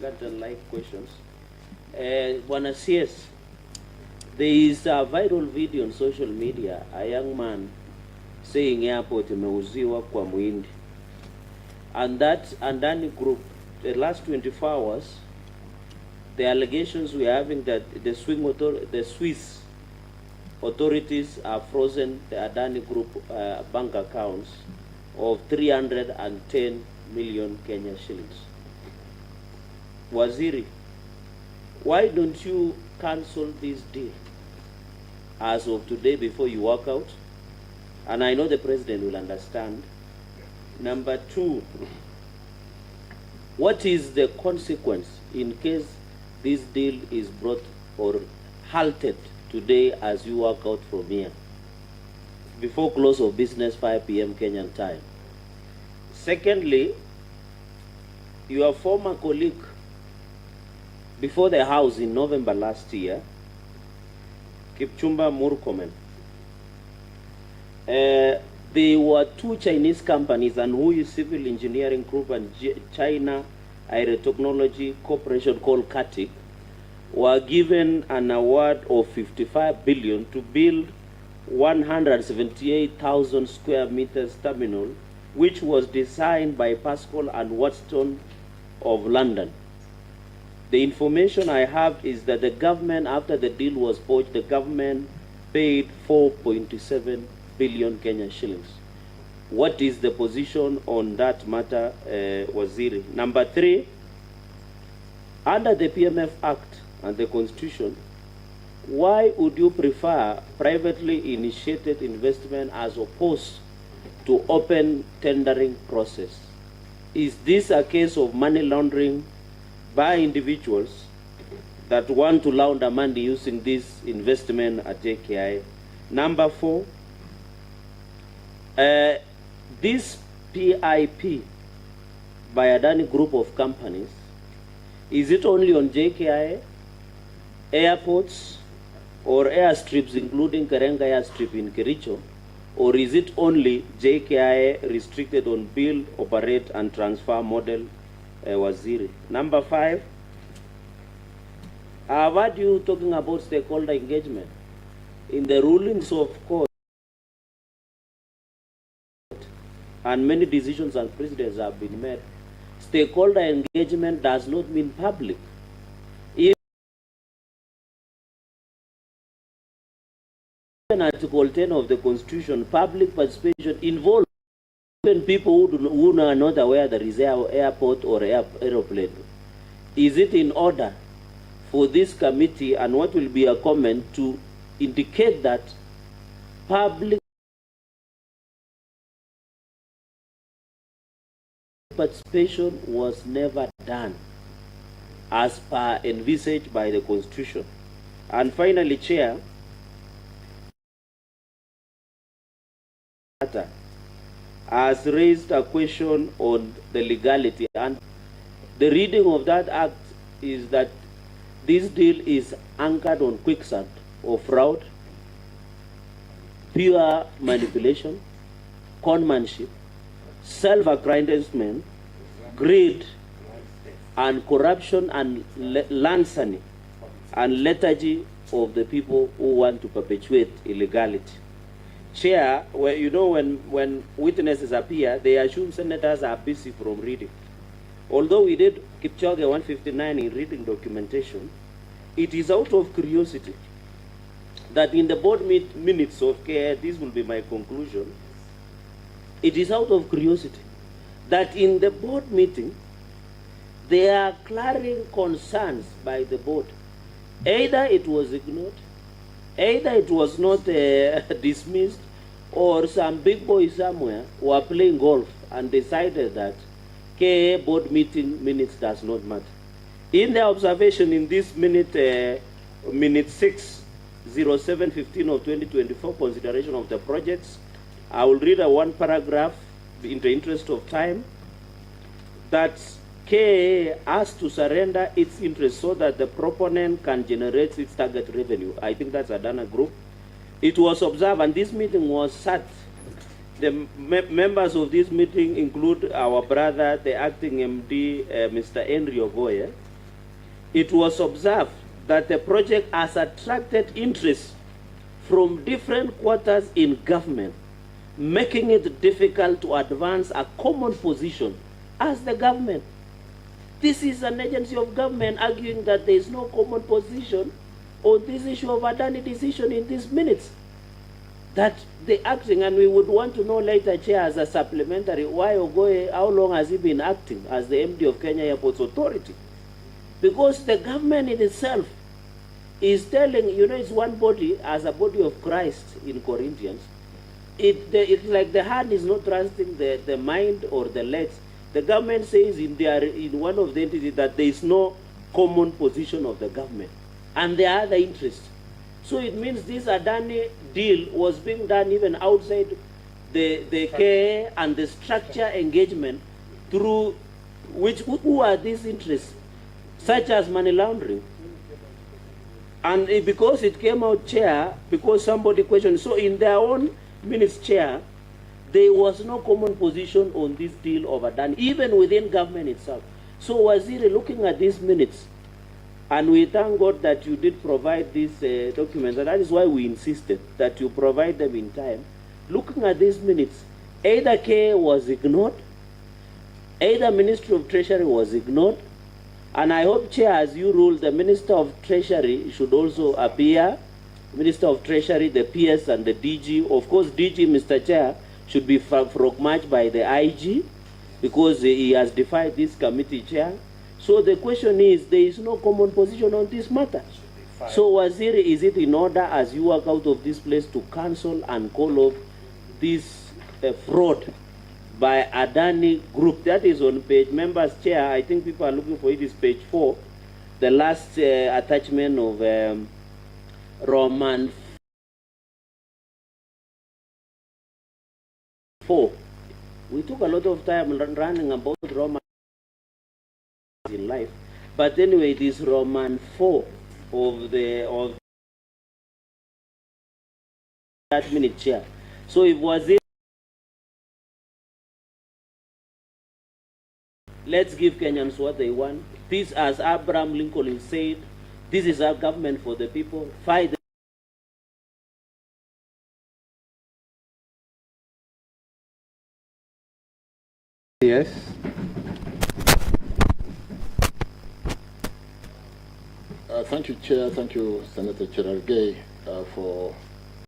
got like questions. Bwana CS, there is a viral video on social media, a young man saying airport imeuziwa kwa Muhindi. And that Adani group, the last 24 hours, the allegations we are having that the Swiss authorities have frozen the Adani group bank accounts of 310 million Kenya shillings. Waziri, why don't you cancel this deal as of today before you walk out? And I know the president will understand. Number two, what is the consequence in case this deal is brought or halted today as you walk out from here before close of business 5 p.m. Kenyan time? Secondly, your former colleague before the House in November last year, Kipchumba Murkomen, there were two Chinese companies and who is Civil Engineering Group and China Aerotechnology Corporation called CATIC were given an award of 55 billion to build 178,000 square meters terminal, which was designed by Pascal and Watson of London. The information I have is that the government, after the deal was forged, the government paid 4.7 billion Kenyan shillings. What is the position on that matter, Waziri? Number three, under the PMF Act and the Constitution, why would you prefer privately initiated investment as opposed to open tendering process? Is this a case of money laundering by individuals that want to launder money using this investment at JKI? Number four, this PIP by Adani group of companies, is it only on JKI, airports, or airstrips, including Karenga airstrip in Kericho, or is it only JKI restricted on build, operate, and transfer model, Waziri? Number five, I've heard you talking about stakeholder engagement. In the rulings of court, and many decisions and precedents have been made, stakeholder engagement does not mean public. Even Article 10 of the Constitution, public participation involves even people who are not aware there is an airport or aeroplane. Is it in order for this committee, and what will be a comment, to indicate that public participation was never done as per envisaged by the Constitution? And finally, Chair, has raised a question on the legality, and the reading of that act is that this deal is anchored on quicksand of fraud, pure manipulation, conmanship, self-aggrandizement, greed, and corruption, and larceny and lethargy of the people who want to perpetuate illegality. Chair, when witnesses appear, they assume senators are busy from reading. Although we did Cheragei 159 in reading documentation, it is out of curiosity that in the board minutes of KA, this will be my conclusion, it is out of curiosity that in the board meeting, there are glaring concerns by the board. Either it was ignored, either it was not dismissed, or some big boys somewhere were playing golf and decided that KA board meeting minutes does not matter. In the observation in this minute 6/07/15 of 2024, consideration of the projects, I will read one paragraph in the interest of time, that KA has to surrender its interest so that the proponent can generate its target revenue. I think that's Adani Group. It was observed, and this meeting was sat. The members of this meeting include our brother, the acting MD, Mr. Henry Ogoye, it was observed that the project has attracted interest from different quarters in government, making it difficult to advance a common position as the government. This is an agency of government arguing that there is no common position on this issue of Adani decision in these minutes. That the acting, and we would want to know later, Chair, as a supplementary, why Ogoe, how long has he been acting as the MD of Kenya Airports Authority? Because the government in itself is telling, you know, it's one body as a body of Christ in Corinthians. It's like the hand is not trusting the mind or the legs. The government says in one of the entities that there is no common position of the government. And there are other interests. So it means this Adani deal was being done even outside the care and the structure engagement through who are these interests, such as money laundering. And because it came out, Chair, because somebody questioned, so in their own minutes, Chair, there was no common position on this deal of Adani, even within government itself. So Waziri, looking at these minutes, and we thank God that you did provide these documents, and that is why we insisted that you provide them in time. Looking at these minutes, either K was ignored, either Ministry of Treasury was ignored, and I hope, Chair, as you rule, the Minister of Treasury should also appear, Minister of Treasury, the PS and the DG. Of course, DG, Mr. Chair, should be frog-marched by the IG because he has defied this committee, Chair. So the question is, there is no common position on this matter. So Waziri, is it in order as you walk out of this place to cancel and call off this fraud by Adani Group? That is on page, members, Chair, I think people are looking for it, is page 4, the last attachment of Roman 4. We took a lot of time running about Roman in life, but anyway, it is Roman 4 of that minute, Chair. So it was it. Let's give Kenyans what they want. This, as Abraham Lincoln said, this is our government for the people. Fight. Yes. Thank you, Chair. Thank you, Senator Cheragei, for